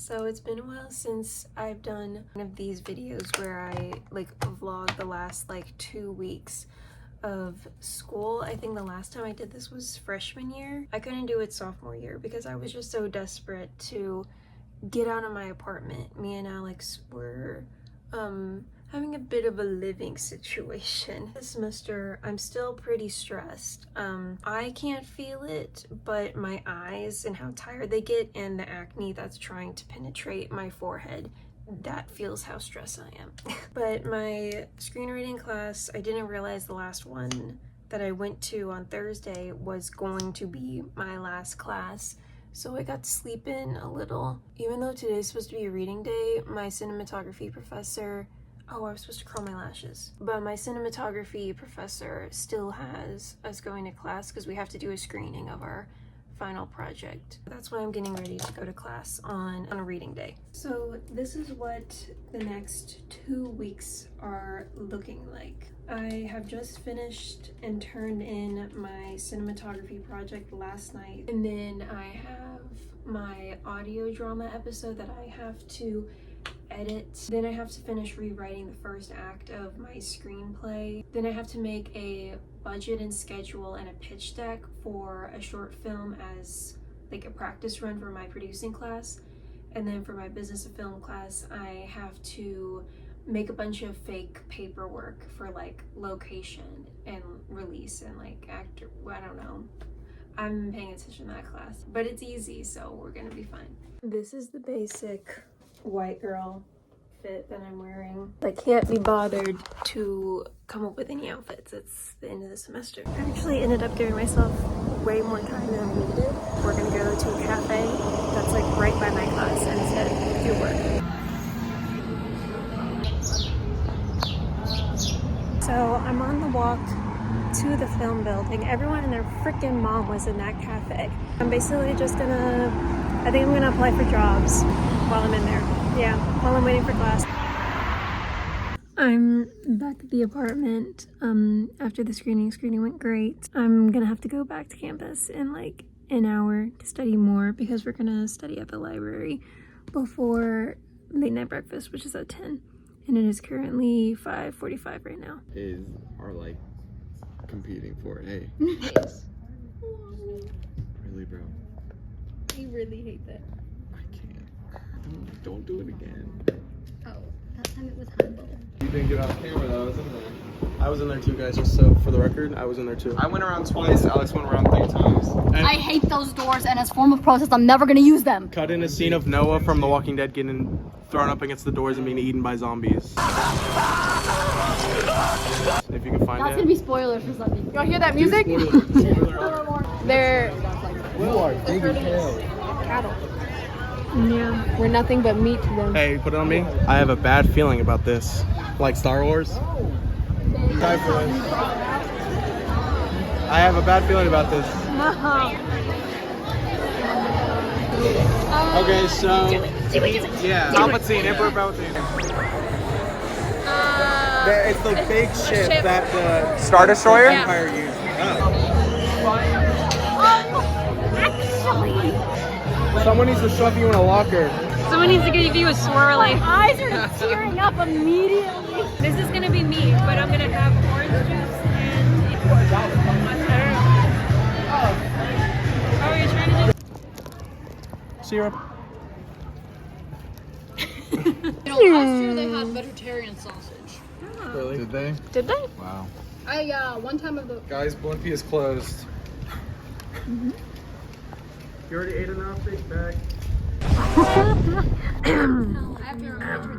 So it's been a while since I've done one of these videos where I like vlog the last like 2 weeks of school. I think the last time I did this was freshman year. I couldn't do it sophomore year because I was just so desperate to get out of my apartment. Me and Alex were having a bit of a living situation. This semester, I'm still pretty stressed. I can't feel it, but my eyes and how tired they get and the acne that's trying to penetrate my forehead, that feels how stressed I am. But my screenwriting class, I didn't realize the last one that I went to on Thursday was going to be my last class. So I got to sleep in a little. Even though today's supposed to be a reading day, my cinematography professor, oh, I was supposed to curl my lashes. But my cinematography professor still has us going to class because we have to do a screening of our final project. That's why I'm getting ready to go to class on a reading day. So this is what the next 2 weeks are looking like. I have just finished and turned in my cinematography project last night. And then I have my audio drama episode that I have to edit. Then I have to finish rewriting the first act of my screenplay. Then I have to make a budget and schedule and a pitch deck for a short film as like a practice run for my producing class. And then for my business of film class, I have to make a bunch of fake paperwork for like location and release and like actor, I don't know. I'm paying attention to that class, but it's easy, so we're gonna be fine. This is the basic white girl fit that I'm wearing. I can't be bothered to come up with any outfits. It's the end of the semester. I actually ended up giving myself way more time than I needed. We're gonna go to a cafe that's like right by my class and instead do work. So I'm on the walk to the film building. Everyone and their freaking mom was in that cafe. I'm basically just gonna, I think I'm gonna apply for jobs while I'm in there. Yeah, while I'm waiting for class. I'm back at the apartment after the screening. Screening went great. I'm gonna have to go back to campus in like an hour to study more because we're gonna study at the library before late night breakfast, which is at 10. And it is currently 5:45 right now. Are like competing for it. Hey. Really, bro? You really hate that. I can't. Don't do it again. Oh, that time it was humble. You didn't get off camera though, I was in there. I was in there too, guys, just so for the record, I was in there too. I went around twice, Alex went around 3 times. I hate those doors, and as a form of protest, I'm never gonna use them. Cut in a scene of Noah from The Walking Dead getting thrown up against the doors and being eaten by zombies. If you can find That's it. gonna be spoilers for something. Y'all hear that music? They're cattle. Yeah. We're nothing but meat to them. Hey, put it on me. I have a bad feeling about this. Like Star Wars. Time for this. I have a bad feeling about this. Okay, so yeah, Palpatine, Emperor Palpatine. it's the big ship that the Star Destroyer? Empire used. Actually, Someone needs to shove you in a locker. Someone needs to give you a swirly. my eyes are tearing up immediately. This is gonna be me, but I'm gonna have orange juice and I don't know. Oh, you're trying to do Syrup. You know, last year they had vegetarian sausage. Really? Did they? Did they? Wow. One time of the. Guys, Blimpie is closed. You already ate enough, big bag.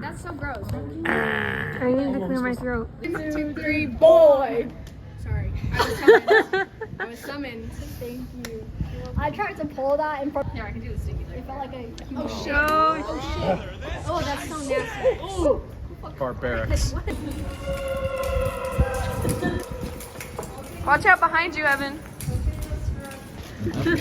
That's so gross. I need to clear my throat. 1, 2, 3, boy! Sorry. I was summoned. Thank you. I tried to pull that in front. Here, I can do the sticky leg. It felt like a. Oh shit. Oh, that's so nasty. Oh. Barbarics. Watch out behind you, Evan. Doesn't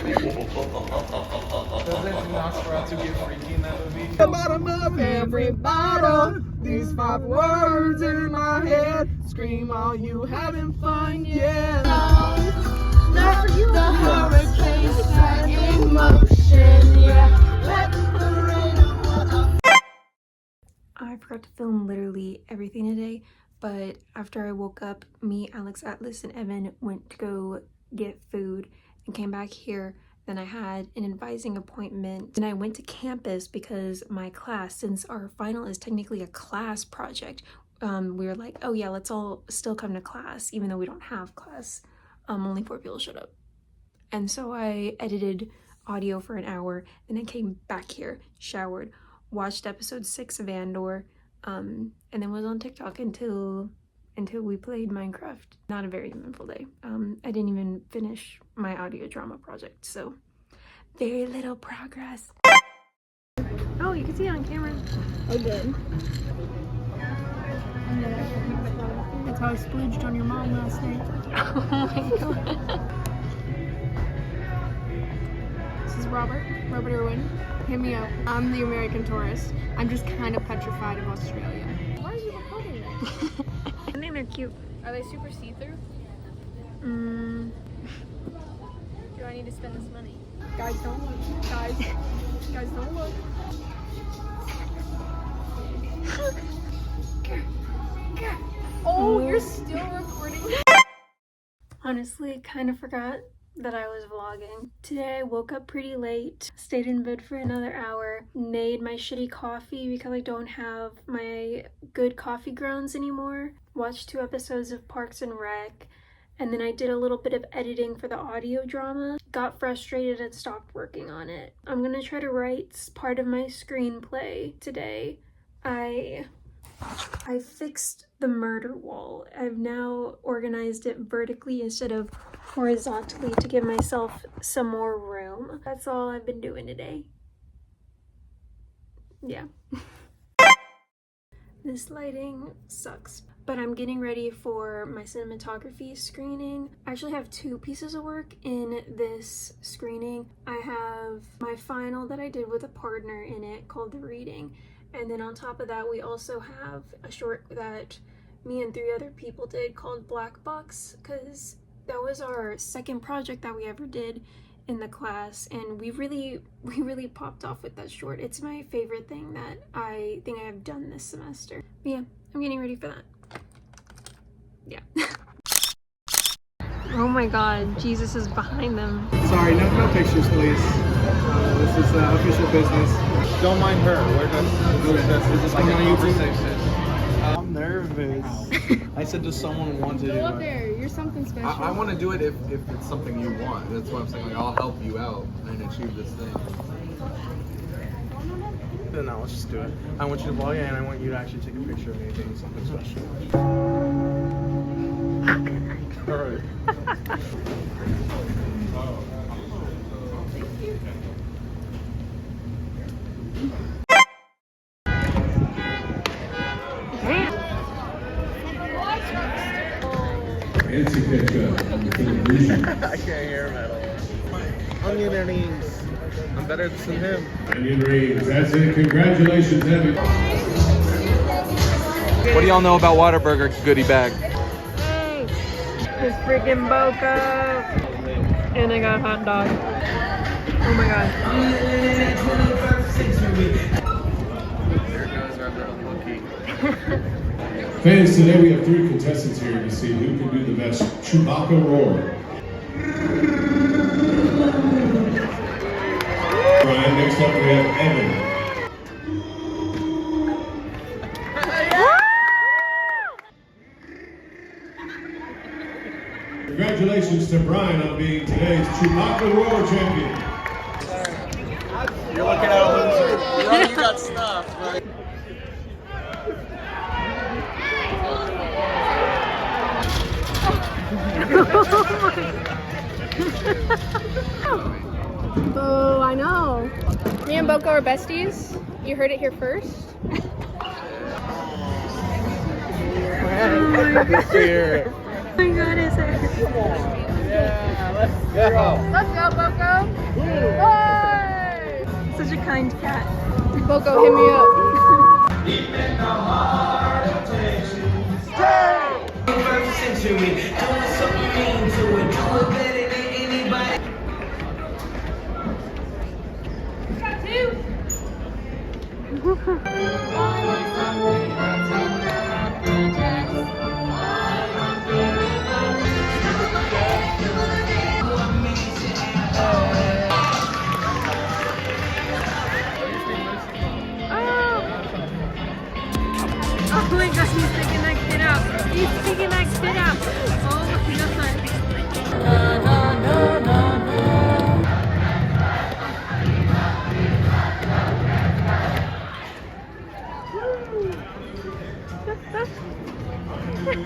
Nosferatu get freaky in that movie? The bottom of every bottle. These 5 words in my head. Scream all you having fun, yeah. The hurricane set in motion, yeah. Let the rain But after I woke up, me, Alex, Atlas, and Evan went to go get food and came back here. Then I had an advising appointment and I went to campus because my class, since our final is technically a class project, we were like, oh yeah, let's all still come to class even though we don't have class. Only 4 people showed up. And so I edited audio for an hour and then came back here, showered, watched episode 6 of Andor, and then was on TikTok until we played Minecraft. Not a very eventful day. I didn't even finish my audio drama project, so very little progress. Oh, you can see it on camera. Oh, good. That's how I splooged on your mom last night. Oh my god. This is Robert Irwin. Hit me up. I'm the American tourist. I'm just kind of petrified of Australia. Why are you recording this? I think they're cute. Are they super see-through? Do I need to spend this money? Guys, don't look. Guys, don't look. Oh, you're still recording? Honestly, kind of forgot that I was vlogging. Today I woke up pretty late, stayed in bed for another hour, made my shitty coffee because I don't have my good coffee grounds anymore, watched 2 episodes of Parks and Rec, and then I did a little bit of editing for the audio drama, got frustrated and stopped working on it. I'm gonna try to write part of my screenplay today. I fixed the murder wall. I've now organized it vertically instead of horizontally to give myself some more room. That's all I've been doing today. Yeah. This lighting sucks, but I'm getting ready for my cinematography screening. I actually have 2 pieces of work in this screening. I have my final that I did with a partner in it called The Reading. And then on top of that, we also have a short that me and 3 other people did called Black Box, because that was our 2nd project that we ever did in the class, and we really popped off with that short. It's my favorite thing that I think I have done this semester. But yeah, I'm getting ready for that. Yeah. Oh my god, Jesus is behind them. Sorry, no pictures, please. This is official business. Don't mind her. We're just like a conversation. I'm nervous. I said, does someone want to do Go up it? there. You're something special. I want to do it if it's something you want. That's what I'm saying. Like, I'll help you out and achieve this thing. No, let's just do it. I want you to vlog it, and I want you to actually take a picture of me doing something special. All right. I can't hear him at all. Onion earnings. I'm better than him. Onion rings. That's it. Congratulations, Evan. What do y'all know about Whataburger goodie bag? Hey, it's freaking Boca. And I got a hot dog. Oh my god. There goes our little monkey. Fans, today we have 3 contestants here to see who can do the best Chewbacca roar. Brian, next up we have Evan. Congratulations to Brian on being today's Chewbacca roar champion. You're looking at a loser. You got stuffed, right? Oh, I know. Me and Boko are besties. You heard it here first. Here. Oh my god, is it? Yeah, let's go. Let's go, Boko. Hey! Such a kind cat. Boko, hit me up. He's speaking that shit out. Oh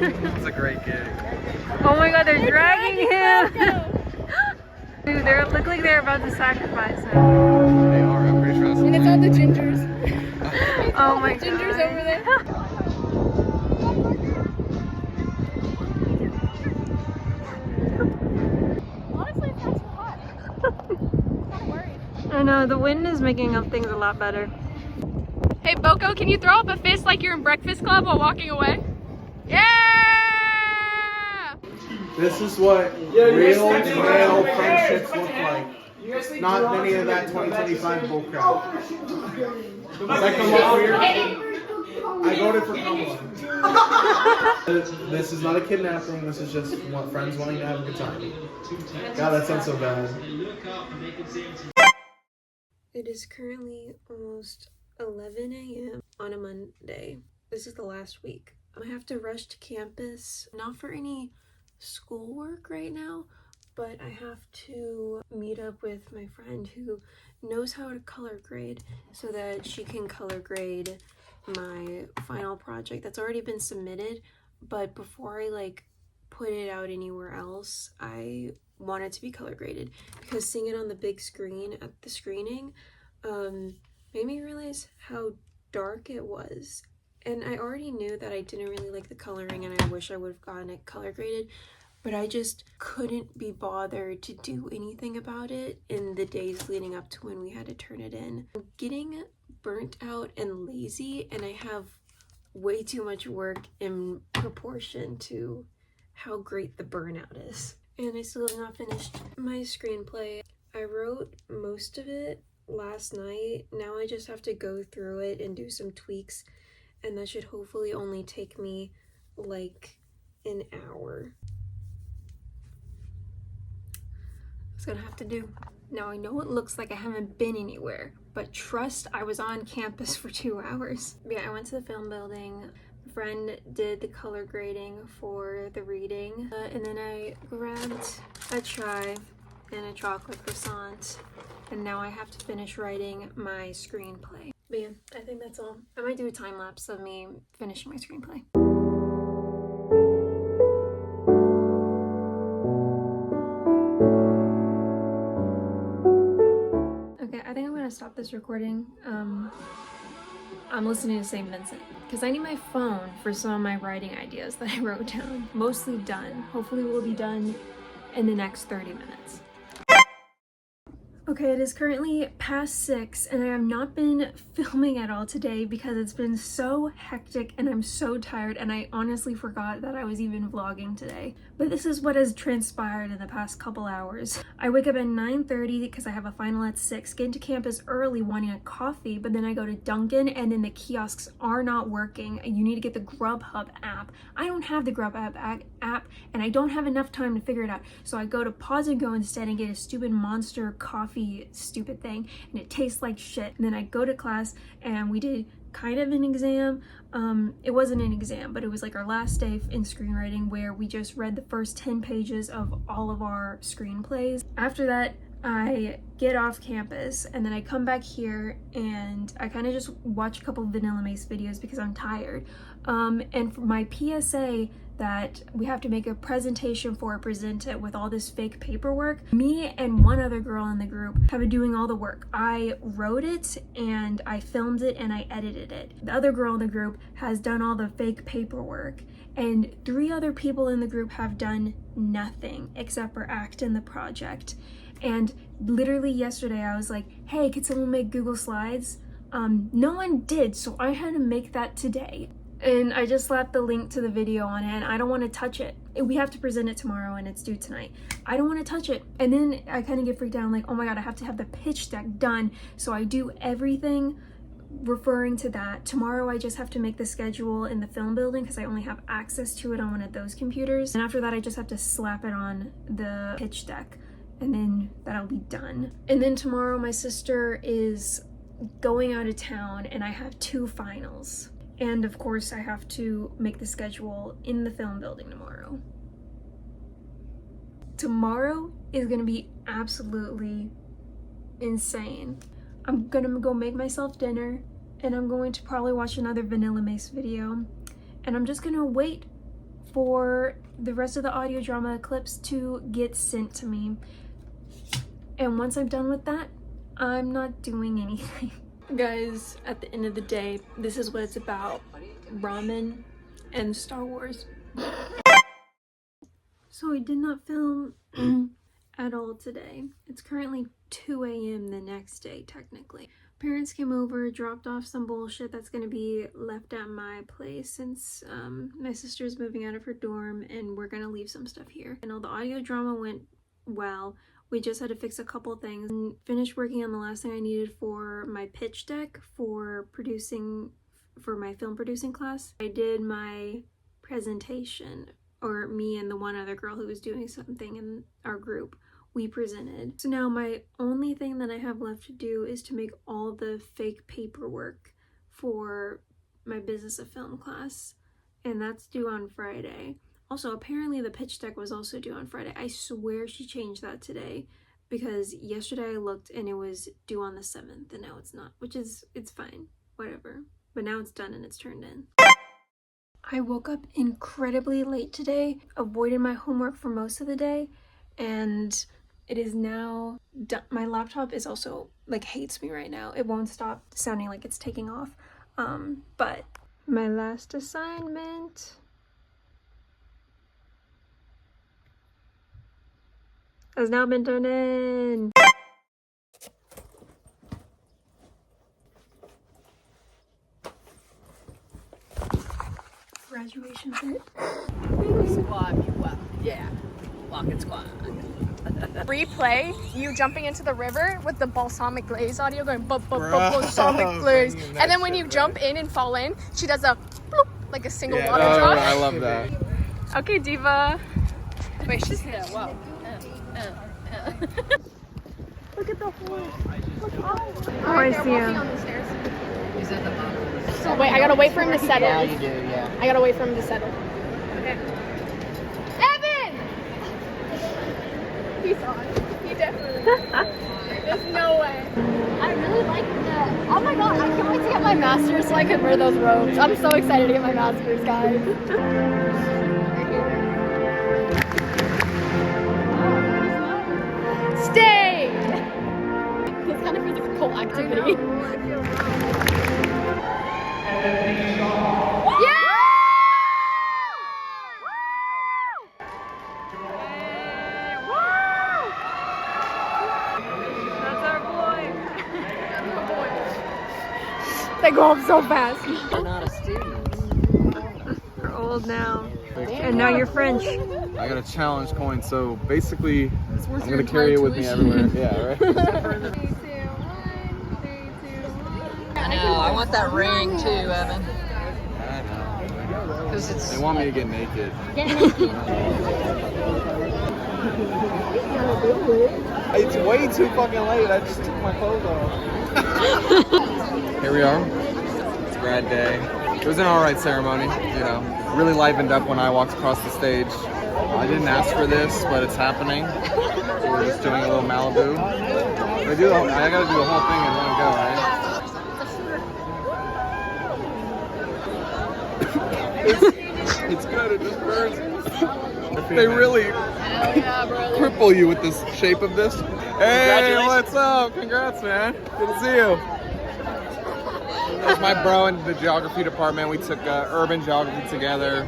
It's a great gig. Oh my god, they're dragging him! Dude, they look like they're about to sacrifice him. They are, I'm pretty sure that's And it's all the gingers. Oh my god. Gingers over there. Honestly, it's not so hot. I'm not worried. I know, the wind is making up things a lot better. Hey, Boko, can you throw up a fist like you're in Breakfast Club while walking away? Yeah! This is what real male friendships look like. Not any of that 2025 bullcrap. Does that come off weird? I voted for Kamala. This is not a kidnapping. This is just friends wanting to have a good time. God, that sounds so bad. It is currently almost 11 a.m. on a Monday. This is the last week. I have to rush to campus, not for any schoolwork right now, but I have to meet up with my friend who knows how to color grade so that she can color grade my final project that's already been submitted. But before I put it out anywhere else, I want it to be color graded because seeing it on the big screen at the screening made me realize how dark it was. And I already knew that I didn't really like the coloring and I wish I would have gotten it color graded, but I just couldn't be bothered to do anything about it in the days leading up to when we had to turn it in. I'm getting burnt out and lazy, and I have way too much work in proportion to how great the burnout is. And I still have not finished my screenplay. I wrote most of it last night. Now I just have to go through it and do some tweaks, and that should hopefully only take me like an hour. That's what I have to do. Now I know it looks like I haven't been anywhere, but trust, I was on campus for 2 hours. Yeah, I went to the film building. A friend did the color grading for the reading, and then I grabbed a chai and a chocolate croissant, and now I have to finish writing my screenplay. But yeah, I think that's all. I might do a time lapse of me finishing my screenplay. Okay, I think I'm gonna stop this recording. I'm listening to St. Vincent because I need my phone for some of my writing ideas that I wrote down. Mostly done. Hopefully we'll be done in the next 30 minutes. Okay, it is currently past 6 and I have not been filming at all today because it's been so hectic and I'm so tired, and I honestly forgot that I was even vlogging today. But this is what has transpired in the past couple hours. I wake up at 9:30 because I have a final at 6, get into campus early wanting a coffee, but then I go to Dunkin' and then the kiosks are not working. You need to get the Grubhub app. I don't have the Grubhub app and I don't have enough time to figure it out. So I go to Pause and Go instead and get a stupid Monster coffee stupid thing, and it tastes like shit. And then I go to class and we did kind of an exam. It wasn't an exam, but it was like our last day in screenwriting where we just read the first 10 pages of all of our screenplays. After that, I get off campus and then I come back here and I kind of just watch a couple Vanilla Mace videos because I'm tired. And for my PSA that we have to make a presentation for, present it with all this fake paperwork, me and one other girl in the group have been doing all the work. I wrote it and I filmed it and I edited it. The other girl in the group has done all the fake paperwork, and 3 other people in the group have done nothing except for act in the project. And literally yesterday I was like, hey, could someone make Google Slides? No one did, so I had to make that today. And I just slapped the link to the video on it and I don't want to touch it. We have to present it tomorrow and it's due tonight. I don't want to touch it. And then I kind of get freaked out. I'm like, oh my god, I have to have the pitch deck done. So I do everything referring to that. Tomorrow I just have to make the schedule in the film building because I only have access to it on one of those computers. And after that I just have to slap it on the pitch deck and then that'll be done. And then tomorrow my sister is going out of town and I have 2 finals. And of course I have to make the schedule in the film building tomorrow. Tomorrow is gonna be absolutely insane. I'm gonna go make myself dinner, and I'm going to probably watch another Vanilla Mace video, and I'm just gonna wait for the rest of the audio drama clips to get sent to me. And once I'm done with that, I'm not doing anything. Guys, at the end of the day, this is what it's about. Ramen and Star Wars. So I did not film at all today. It's currently 2 a.m. the next day, technically. Parents came over, dropped off some bullshit that's gonna be left at my place since my sister's moving out of her dorm, and we're gonna leave some stuff here. And all the audio drama went well. We just had to fix a couple things and finish working on the last thing I needed for my pitch deck for my film producing class. I did my presentation, or me and the one other girl who was doing something in our group, we presented. So now my only thing that I have left to do is to make all the fake paperwork for my business of film class, and that's due on Friday. Also, apparently the pitch deck was also due on Friday. I swear she changed that today, because yesterday I looked and it was due on the 7th, and now it's not, which is, it's fine, whatever. But now it's done and it's turned in. I woke up incredibly late today, avoided my homework for most of the day, and it is now done. My laptop is also, like, hates me right now. It won't stop sounding like it's taking off. But my last assignment has now been turned in. Graduation fit. Squad, well, yeah. Walking squad. Replay you jumping into the river with the balsamic glaze audio going balsamic glaze. And then when you jump in and fall in, she does a bloop, like a single water drop. I love that. Okay, Diva. Wait, she's here. Whoa. Look at the hole. Oh, I see him. Wait, I gotta wait for him to settle. Yeah, you do, yeah. I gotta wait for him to settle. Okay. Evan! He saw it. He definitely. There's no way. I really like the. Oh my god, I can't wait to get my master's so I can wear those robes. I'm so excited to get my master's, guys. Stay! It's kind of physical activity. They go up so fast. You're not a student. You're old now. And now you're French. I got a challenge coin, so basically I'm gonna carry it with me everywhere. Yeah, right? 3, 2, 1. 3, 2, 1. I know, I want that ring too, Evan. I know. Because it's. They want me to get naked. It's way too fucking late. I just took my clothes off. Here we are. It's grad day. It was an alright ceremony, you know. Really livened up when I walked across the stage. I didn't ask for this, but it's happening. So we're just doing a little Malibu. I gotta do the whole thing in one go, right? It's good, it just burns. They really cripple you with this shape of this. Hey, what's up? Congrats, man. Good to see you. That was my bro in the geography department. We took urban geography together.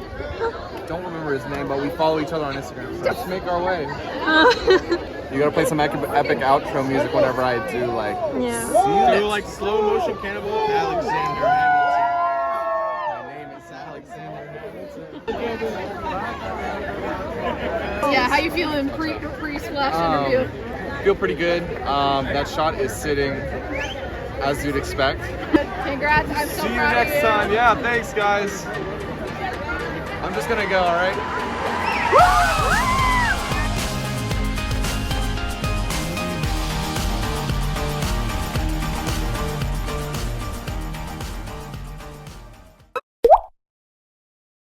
Don't remember his name, but we follow each other on Instagram. So let's make our way. You gotta play some epic outro music whenever I do, like. Yeah. Do like slow motion Cannibal Alexander Hamilton. My name is Alexander Hamilton. Yeah, how you feeling pre-splash interview? Feel pretty good. That shot is sitting as you'd expect. Congrats, I'm so See you proud of next time. Yeah, thanks guys. I'm just gonna go, alright?